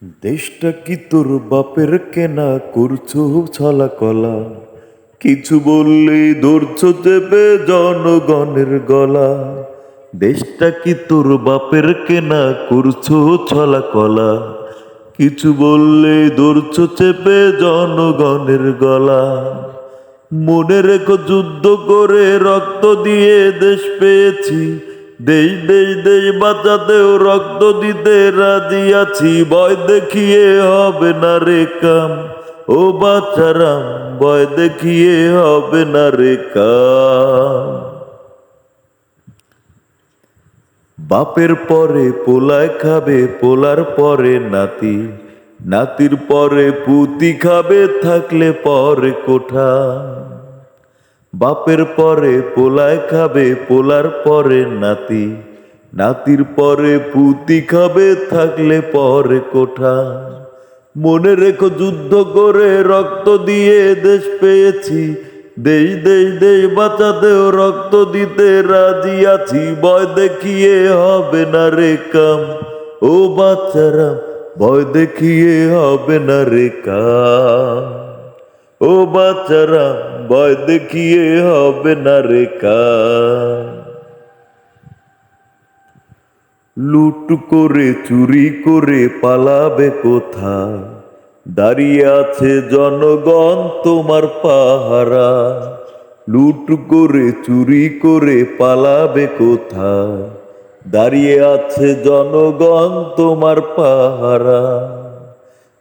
দেশটা কি তোর বাপের কেনা, করছো ছলা কলা? কিছু বললেই ধরছো চেপে জনগণের গলা। দেশটা কি তোর বাপের কেনা, করছো ছলা কলা? কিছু বললেই ধরছো চেপে জনগণের গলা। মনে রেখো যুদ্ধ করে রক্ত দিয়ে দেশ পেয়েছি, দেশ দেশ দেশ বাঁচাতেও রক্ত দিতে রাজি আছি। ভয় দেখিয়ে হবে না রে কাম, ও বাচ্চারাম, ভয় দেখিয়ে হবে না রে কাম। বাপের পরে পোলায় খাবে, পোলার পরে নাতি, নাতির পরে পুতি খাবে, থাকলে পরে কোঠা। বাপের পরে পোলায় খাবে, পোলার পরে নাতি, নাতির পরে পুতি খাবে, থাকলে পরে কোঠা। মনে রেখো যুদ্ধ করে রক্ত দিয়ে দেশ পেয়েছি, দেশ দেশ দেশ বাঁচাতেও রক্ত দিতে রাজি আছি। ভয় দেখিয়ে হবে না রে কাম, ও বাচ্চারা, ভয় দেখিয়ে হবে না রে কাম। ও বাচ্চারা, ভয় দেখিয়ে হবে না রে কাম। লুট করে চুরি করে পালাবে কোথায়? দাঁড়িয়ে আছে জনগণ তোমার পাহারা। লুট করে চুরি করে পালাবে কোথায়? দাঁড়িয়ে আছে জনগণ তোমার পাহারা।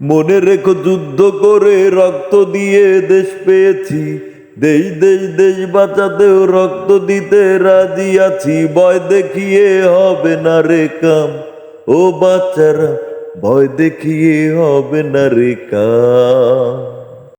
মনে রেখো যুদ্ধ করে রক্ত দিয়ে দেশ পেয়েছি, দেশ দেশ দেশ বাঁচাতেও রক্ত দিতে রাজি আছি। ভয় দেখিয়ে হবে না রে কাম, ও বাচ্চারা, ভয় দেখিয়ে হবে না রে কাম।